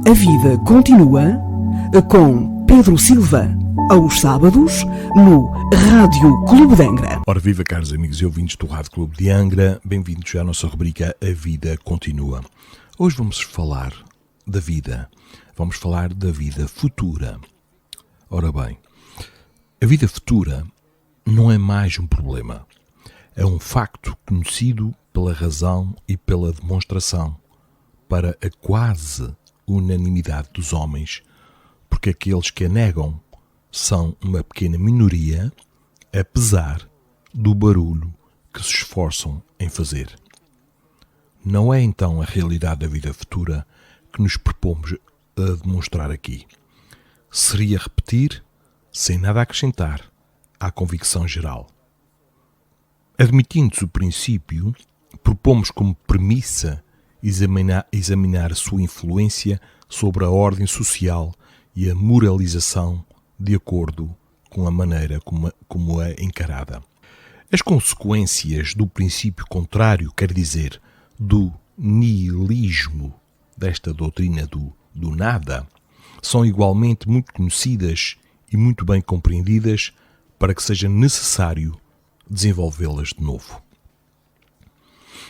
A vida continua com Pedro Silva, aos sábados, no Rádio Clube de Angra. Ora viva, caros amigos e ouvintes do Rádio Clube de Angra, bem-vindos à nossa rubrica A Vida Continua. Hoje vamos falar da vida, vamos falar da vida futura. Ora bem, a vida futura não é mais um problema, é um facto conhecido pela razão e pela demonstração, para a quase unanimidade dos homens, porque aqueles que a negam são uma pequena minoria, apesar do barulho que se esforçam em fazer. Não é então a realidade da vida futura que nos propomos a demonstrar aqui. Seria repetir, sem nada acrescentar, à convicção geral. Admitindo-se o princípio, propomos como premissa examinar a sua influência sobre a ordem social e a moralização de acordo com a maneira como é encarada. As consequências do princípio contrário, quer dizer, do niilismo desta doutrina do nada, são igualmente muito conhecidas e muito bem compreendidas para que seja necessário desenvolvê-las de novo.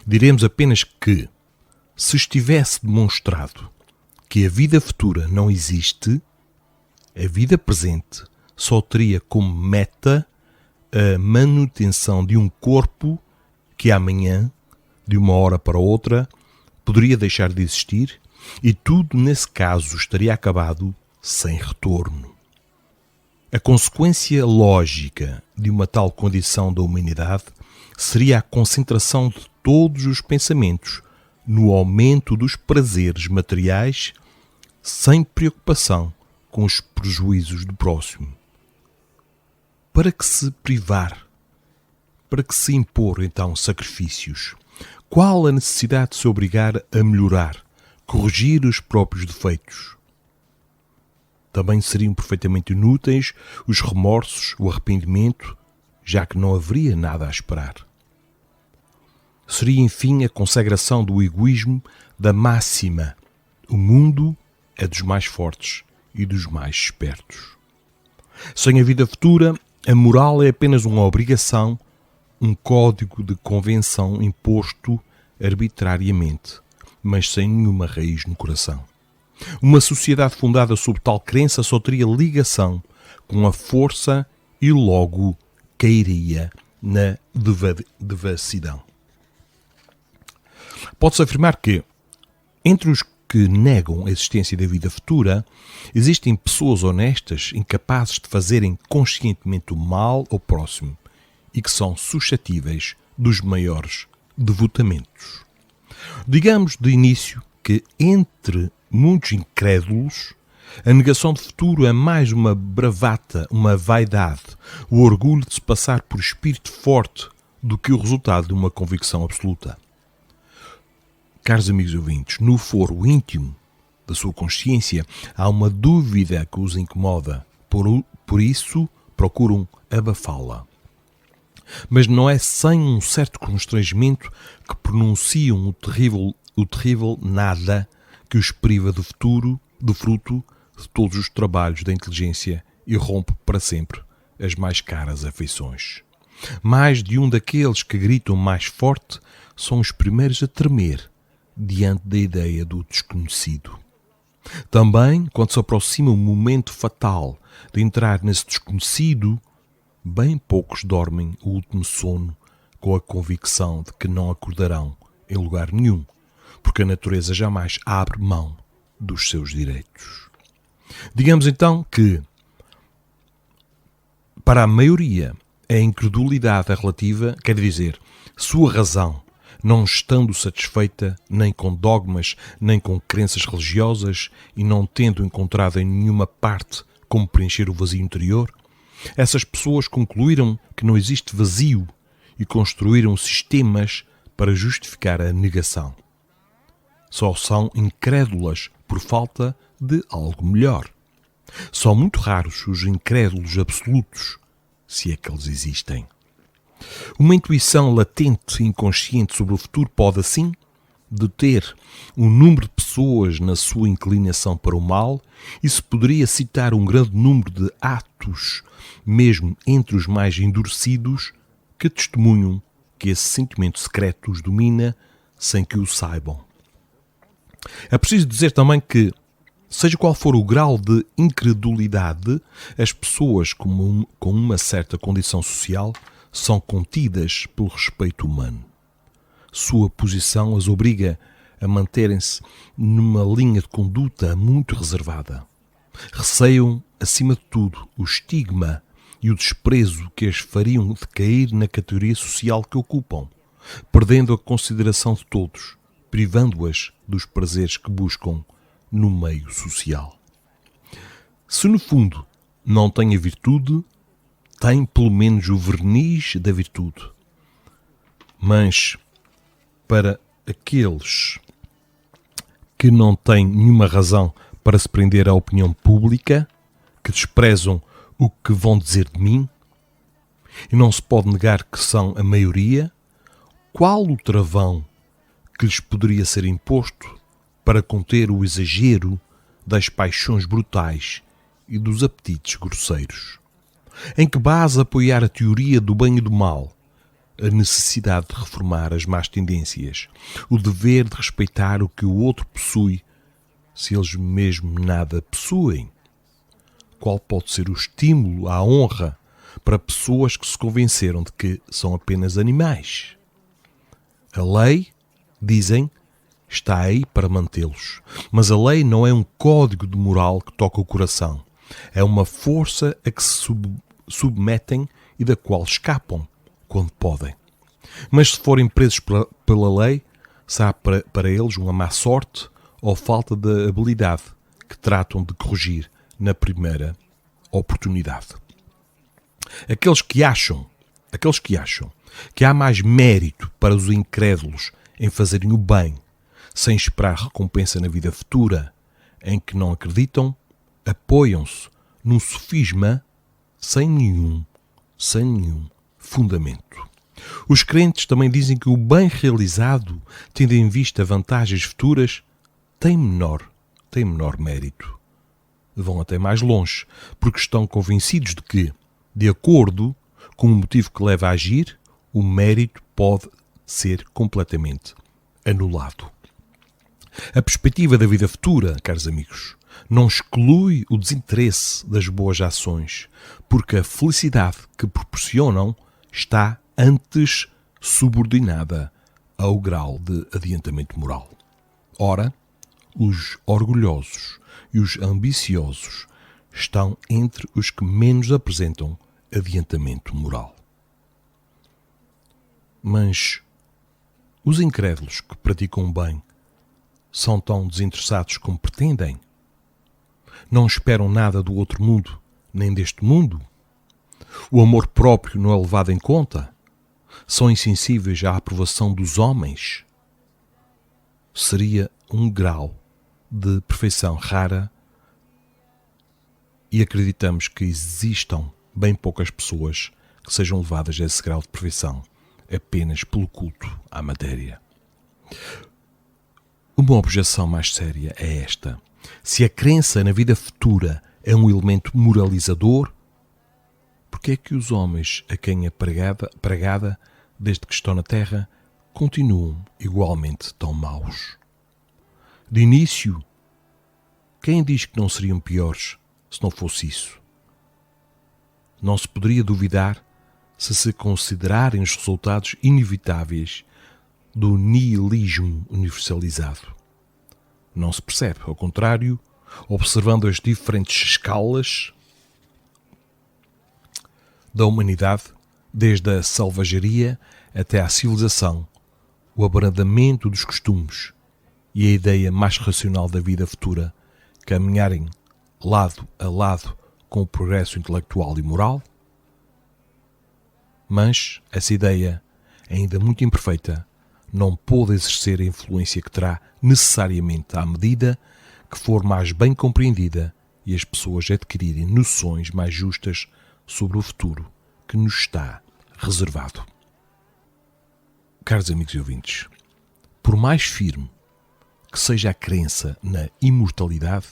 Diremos apenas que, se estivesse demonstrado que a vida futura não existe, a vida presente só teria como meta a manutenção de um corpo que amanhã, de uma hora para outra, poderia deixar de existir e tudo nesse caso estaria acabado sem retorno. A consequência lógica de uma tal condição da humanidade seria a concentração de todos os pensamentos no aumento dos prazeres materiais sem preocupação com os prejuízos do próximo. Para que se privar? Para que se impor, então, sacrifícios? Qual a necessidade de se obrigar a melhorar, corrigir os próprios defeitos? Também seriam perfeitamente inúteis os remorsos, o arrependimento, já que não haveria nada a esperar. Seria, enfim, a consagração do egoísmo da máxima: o mundo é dos mais fortes e dos mais espertos. Sem a vida futura, a moral é apenas uma obrigação, um código de convenção imposto arbitrariamente, mas sem nenhuma raiz no coração. Uma sociedade fundada sobre tal crença só teria ligação com a força e logo cairia na devassidão. Pode-se afirmar que, entre os que negam a existência da vida futura, existem pessoas honestas, incapazes de fazerem conscientemente o mal ao próximo e que são suscetíveis dos maiores devotamentos. Digamos de início que, entre muitos incrédulos, a negação do futuro é mais uma bravata, uma vaidade, o orgulho de se passar por espírito forte do que o resultado de uma convicção absoluta. Caros amigos e ouvintes, no foro íntimo da sua consciência há uma dúvida que os incomoda, por isso procuram abafá-la. Mas não é sem um certo constrangimento que pronunciam o terrível nada que os priva do futuro, do fruto de todos os trabalhos da inteligência e rompe para sempre as mais caras afeições. Mais de um daqueles que gritam mais forte são os primeiros a tremer diante da ideia do desconhecido. Também, quando se aproxima o momento fatal de entrar nesse desconhecido, bem poucos dormem o último sono com a convicção de que não acordarão em lugar nenhum, porque a natureza jamais abre mão dos seus direitos. Digamos então que, para a maioria, a incredulidade é relativa, quer dizer, sua razão, não estando satisfeita nem com dogmas, nem com crenças religiosas e não tendo encontrado em nenhuma parte como preencher o vazio interior, essas pessoas concluíram que não existe vazio e construíram sistemas para justificar a negação. Só são incrédulas por falta de algo melhor. São muito raros os incrédulos absolutos, se é que eles existem. Uma intuição latente e inconsciente sobre o futuro pode, assim, deter um número de pessoas na sua inclinação para o mal, e se poderia citar um grande número de atos, mesmo entre os mais endurecidos, que testemunham que esse sentimento secreto os domina sem que o saibam. É preciso dizer também que, seja qual for o grau de incredulidade, as pessoas com uma certa condição social são contidas pelo respeito humano. Sua posição as obriga a manterem-se numa linha de conduta muito reservada. Receiam, acima de tudo, o estigma e o desprezo que as fariam decair na categoria social que ocupam, perdendo a consideração de todos, privando-as dos prazeres que buscam no meio social. Se no fundo não tem a virtude, tem pelo menos o verniz da virtude. Mas para aqueles que não têm nenhuma razão para se prender à opinião pública, que desprezam o que vão dizer de mim, e não se pode negar que são a maioria, qual o travão que lhes poderia ser imposto para conter o exagero das paixões brutais e dos apetites grosseiros? Em que base apoiar a teoria do bem e do mal, a necessidade de reformar as más tendências, o dever de respeitar o que o outro possui, se eles mesmo nada possuem? Qual pode ser o estímulo à honra para pessoas que se convenceram de que são apenas animais? A lei, dizem, está aí para mantê-los. Mas a lei não é um código de moral que toca o coração. É uma força a que se submetem e da qual escapam quando podem. Mas se forem presos pela lei, será para eles uma má sorte ou falta de habilidade que tratam de corrigir na primeira oportunidade. Aqueles que acham que há mais mérito para os incrédulos em fazerem o bem, sem esperar recompensa na vida futura, em que não acreditam, apoiam-se num sofisma sem nenhum fundamento. Os crentes também dizem que o bem realizado, tendo em vista vantagens futuras, tem menor mérito. Vão até mais longe, porque estão convencidos de que, de acordo com o motivo que leva a agir, o mérito pode ser completamente anulado. A perspectiva da vida futura, caros amigos, não exclui o desinteresse das boas ações, porque a felicidade que proporcionam está antes subordinada ao grau de adiantamento moral. Ora, os orgulhosos e os ambiciosos estão entre os que menos apresentam adiantamento moral. Mas os incrédulos que praticam bem são tão desinteressados como pretendem? Não esperam nada do outro mundo, nem deste mundo? O amor próprio não é levado em conta? São insensíveis à aprovação dos homens? Seria um grau de perfeição rara e acreditamos que existam bem poucas pessoas que sejam levadas a esse grau de perfeição apenas pelo culto à matéria. Uma objeção mais séria é esta: se a crença na vida futura é um elemento moralizador, porque é que os homens a quem é pregada desde que estão na Terra continuam igualmente tão maus? De início, quem diz que não seriam piores se não fosse isso? Não se poderia duvidar se considerarem os resultados inevitáveis do nihilismo universalizado. Não se percebe, ao contrário, observando as diferentes escalas da humanidade, desde a selvageria até à civilização, o abrandamento dos costumes e a ideia mais racional da vida futura caminharem lado a lado com o progresso intelectual e moral. Mas essa ideia, ainda muito imperfeita, não pôde exercer a influência que terá necessariamente à medida que for mais bem compreendida e as pessoas adquirirem noções mais justas sobre o futuro que nos está reservado. Caros amigos e ouvintes, por mais firme que seja a crença na imortalidade,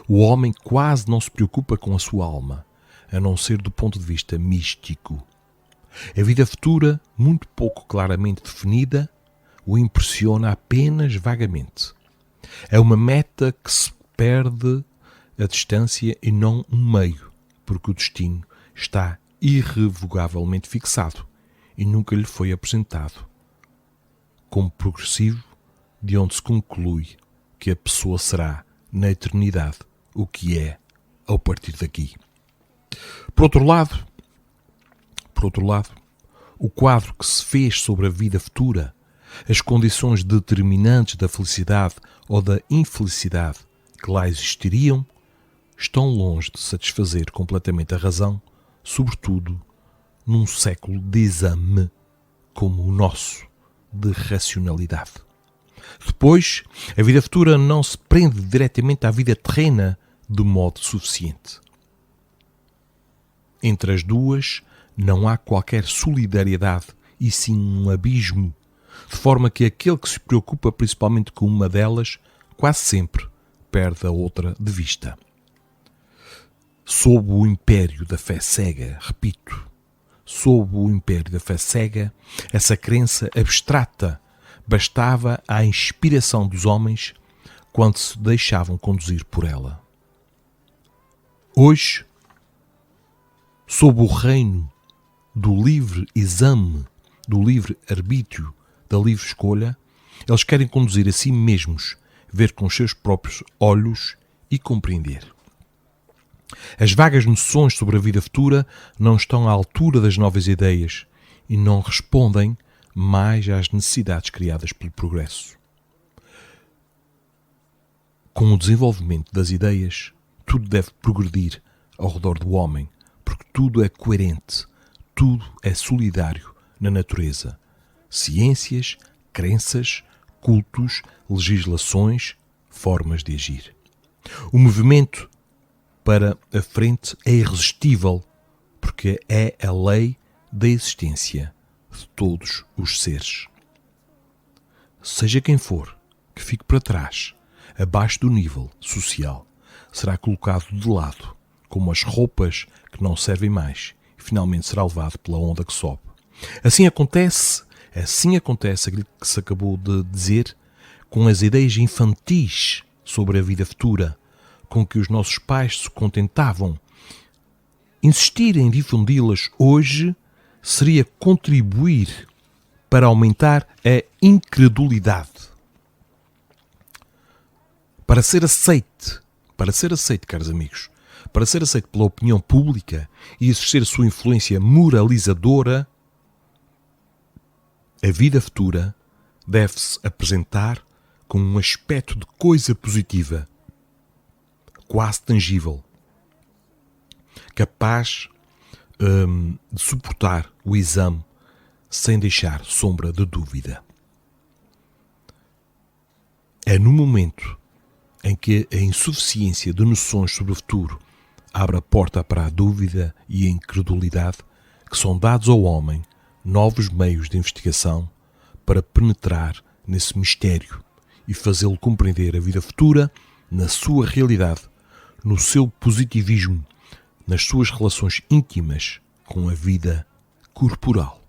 o homem quase não se preocupa com a sua alma, a não ser do ponto de vista místico. A vida futura, muito pouco claramente definida, o impressiona apenas vagamente. É uma meta que se perde a distância e não um meio, porque o destino está irrevogavelmente fixado e nunca lhe foi apresentado como progressivo, de onde se conclui que a pessoa será, na eternidade, o que é ao partir daqui. Por outro lado, o quadro que se fez sobre a vida futura, as condições determinantes da felicidade ou da infelicidade que lá existiriam, estão longe de satisfazer completamente a razão, sobretudo num século de exame como o nosso, de racionalidade. Depois, a vida futura não se prende diretamente à vida terrena de modo suficiente. Entre as duas não há qualquer solidariedade e sim um abismo, de forma que aquele que se preocupa principalmente com uma delas quase sempre perde a outra de vista. Sob o império da fé cega, repito, sob o império da fé cega, essa crença abstrata bastava à inspiração dos homens quando se deixavam conduzir por ela. Hoje, sob o reino do livre exame, do livre arbítrio, da livre escolha, eles querem conduzir a si mesmos, ver com os seus próprios olhos e compreender. As vagas noções sobre a vida futura não estão à altura das novas ideias e não respondem mais às necessidades criadas pelo progresso. Com o desenvolvimento das ideias, tudo deve progredir ao redor do homem, porque tudo é coerente, tudo é solidário na natureza. Ciências, crenças, cultos, legislações, formas de agir. O movimento para a frente é irresistível, porque é a lei da existência de todos os seres. Seja quem for que fique para trás, abaixo do nível social, será colocado de lado, como as roupas que não servem mais, e finalmente será levado pela onda que sobe. Assim acontece aquilo que se acabou de dizer com as ideias infantis sobre a vida futura, com que os nossos pais se contentavam. Insistir em difundi-las hoje seria contribuir para aumentar a incredulidade. Para ser aceite, caros amigos, para ser aceite pela opinião pública e exercer a sua influência moralizadora, a vida futura deve-se apresentar com um aspecto de coisa positiva, quase tangível, capaz de suportar o exame sem deixar sombra de dúvida. É no momento em que a insuficiência de noções sobre o futuro abre a porta para a dúvida e a incredulidade que são dados ao homem novos meios de investigação para penetrar nesse mistério e fazê-lo compreender a vida futura na sua realidade, no seu positivismo, nas suas relações íntimas com a vida corporal.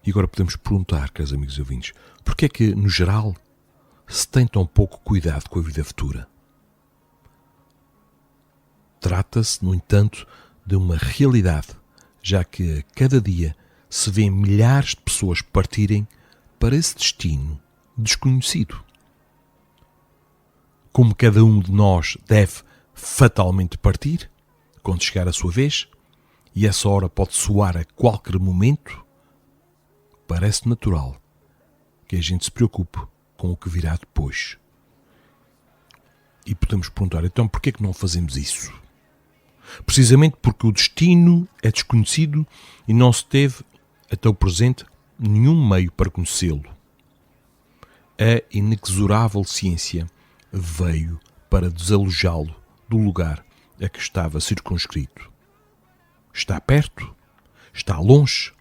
E agora podemos perguntar, caros amigos e ouvintes, porquê é que, no geral, se tem tão pouco cuidado com a vida futura? Trata-se, no entanto, de uma realidade, já que a cada dia se vê milhares de pessoas partirem para esse destino desconhecido. Como cada um de nós deve fatalmente partir, quando chegar a sua vez, e essa hora pode soar a qualquer momento, parece natural que a gente se preocupe com o que virá depois. E podemos perguntar, então, porquê é que não fazemos isso? Precisamente porque o destino é desconhecido e não se teve, até o presente, nenhum meio para conhecê-lo. A inexorável ciência veio para desalojá-lo do lugar a que estava circunscrito. Está perto? Está longe?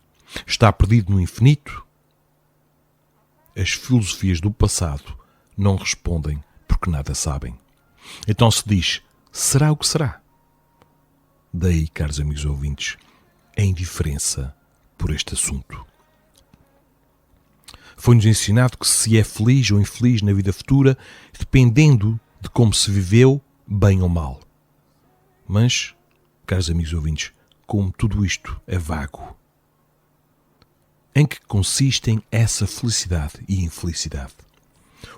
Está perdido no infinito? As filosofias do passado não respondem porque nada sabem. Então se diz, será o que será? Daí, caros amigos ouvintes, a indiferença por este assunto. Foi-nos ensinado que se é feliz ou infeliz na vida futura, dependendo de como se viveu, bem ou mal. Mas, caros amigos ouvintes, como tudo isto é vago, em que consistem essa felicidade e infelicidade?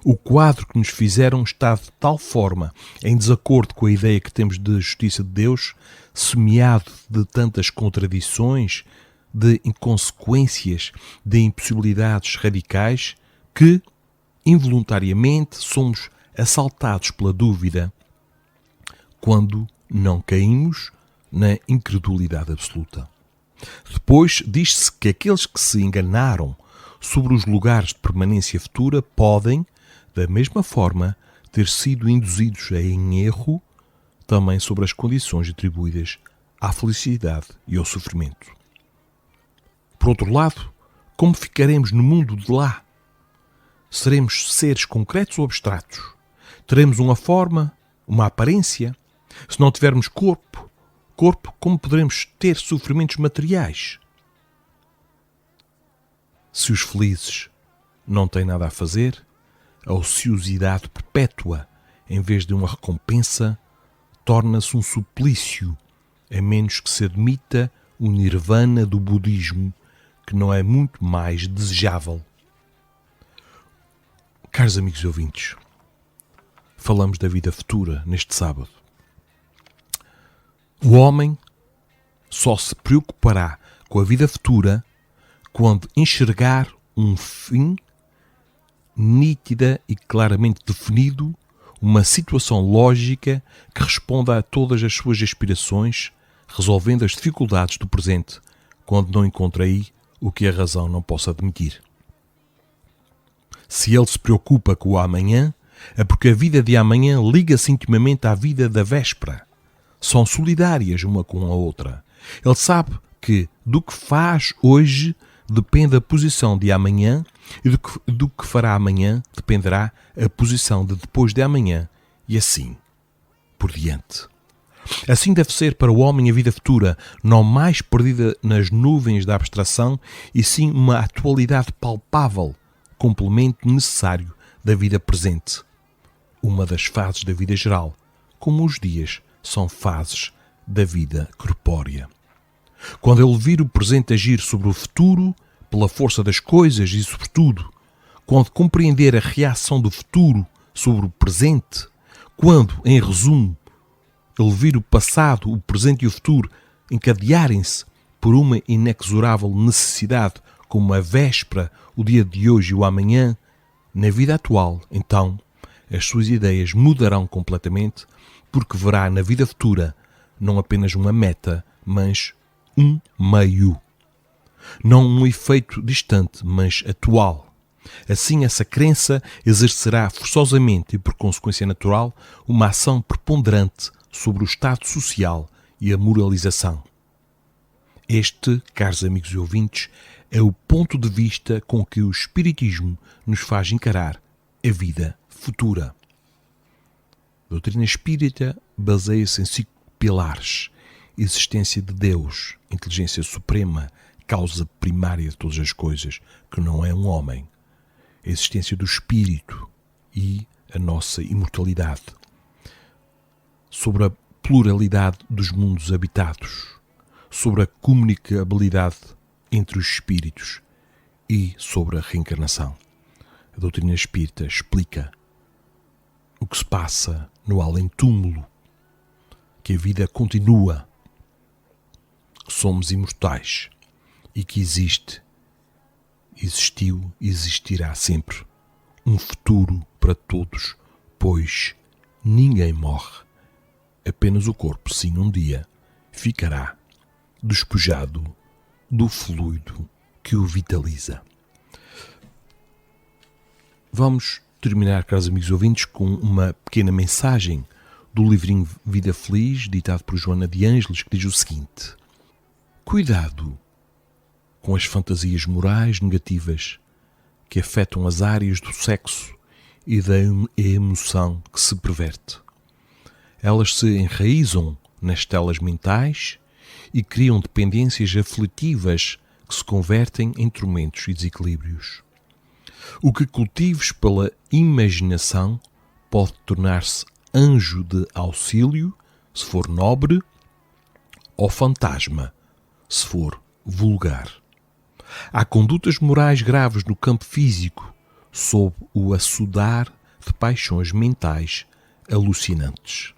O quadro que nos fizeram está de tal forma em desacordo com a ideia que temos da justiça de Deus, semeado de tantas contradições, de inconsequências, de impossibilidades radicais, que, involuntariamente, somos assaltados pela dúvida quando não caímos na incredulidade absoluta. Depois diz-se que aqueles que se enganaram sobre os lugares de permanência futura podem, da mesma forma, ter sido induzidos em erro também sobre as condições atribuídas à felicidade e ao sofrimento. Por outro lado, como ficaremos no mundo de lá? Seremos seres concretos ou abstratos? Teremos uma forma, uma aparência? Se não tivermos corpo, como poderemos ter sofrimentos materiais? Se os felizes não têm nada a fazer, a ociosidade perpétua, em vez de uma recompensa, torna-se um suplício, a menos que se admita o nirvana do budismo, que não é muito mais desejável. Caros amigos e ouvintes, falamos da vida futura neste sábado. O homem só se preocupará com a vida futura quando enxergar um fim nítida e claramente definido, uma situação lógica que responda a todas as suas aspirações, resolvendo as dificuldades do presente, quando não encontra aí o que a razão não possa admitir. Se ele se preocupa com o amanhã, é porque a vida de amanhã liga-se intimamente à vida da véspera. São solidárias uma com a outra. Ele sabe que do que faz hoje depende a posição de amanhã e do que fará amanhã dependerá a posição de depois de amanhã e assim por diante. Assim deve ser para o homem a vida futura, não mais perdida nas nuvens da abstração e sim uma atualidade palpável, complemento necessário da vida presente. Uma das fases da vida geral, como os dias são fases da vida corpórea. Quando ele vir o presente agir sobre o futuro, pela força das coisas e, sobretudo, quando compreender a reação do futuro sobre o presente, quando, em resumo, ele vir o passado, o presente e o futuro encadearem-se por uma inexorável necessidade, como a véspera, o dia de hoje e o amanhã, na vida atual, então, as suas ideias mudarão completamente, porque verá na vida futura não apenas uma meta, mas um meio. Não um efeito distante, mas atual. Assim, essa crença exercerá forçosamente e, por consequência natural, uma ação preponderante sobre o estado social e a moralização. Este, caros amigos e ouvintes, é o ponto de vista com que o Espiritismo nos faz encarar a vida futura. A doutrina espírita baseia-se em 5 pilares: existência de Deus, inteligência suprema, causa primária de todas as coisas, que não é um homem, a existência do espírito e a nossa imortalidade, sobre a pluralidade dos mundos habitados, sobre a comunicabilidade entre os espíritos e sobre a reencarnação. A doutrina espírita explica o que se passa no além-túmulo, que a vida continua, que somos imortais e que existiu e existirá sempre um futuro para todos, pois ninguém morre, apenas o corpo, sim, um dia ficará despojado do fluido que o vitaliza. Vamos terminar, caros amigos ouvintes, com uma pequena mensagem do livrinho Vida Feliz, ditado por Joana de Ângeles, que diz o seguinte: cuidado com as fantasias morais negativas que afetam as áreas do sexo e da emoção que se perverte. Elas se enraizam nas telas mentais e criam dependências aflitivas que se convertem em tormentos e desequilíbrios. O que cultives pela imaginação pode tornar-se anjo de auxílio, se for nobre, ou fantasma, se for vulgar. Há condutas morais graves no campo físico, sob o açudar de paixões mentais alucinantes.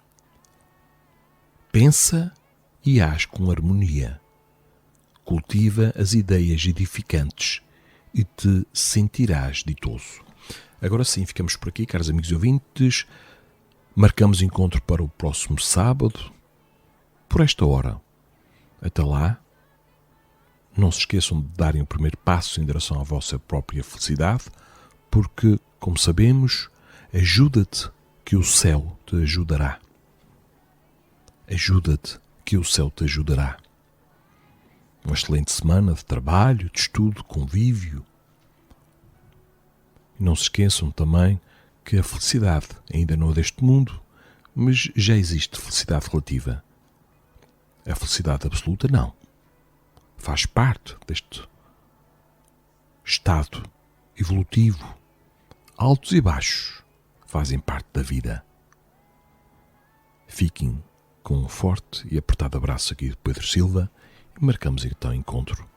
Pensa e age com harmonia. Cultiva as ideias edificantes e te sentirás ditoso. Agora sim, ficamos por aqui, caros amigos e ouvintes. Marcamos encontro para o próximo sábado, por esta hora. Até lá, não se esqueçam de darem o primeiro passo em direção à vossa própria felicidade, porque, como sabemos, ajuda-te que o céu te ajudará. Ajuda-te que o céu te ajudará. Uma excelente semana de trabalho, de estudo, convívio. E não se esqueçam também que a felicidade ainda não é deste mundo, mas já existe felicidade relativa. A felicidade absoluta não. Faz parte deste estado evolutivo. Altos e baixos fazem parte da vida. Fiquem com um forte e apertado abraço aqui de Pedro Silva e marcamos então encontro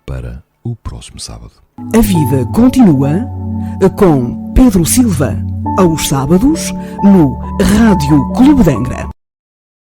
para o próximo sábado. A vida continua com Pedro Silva, aos sábados, no Rádio Clube de Angra.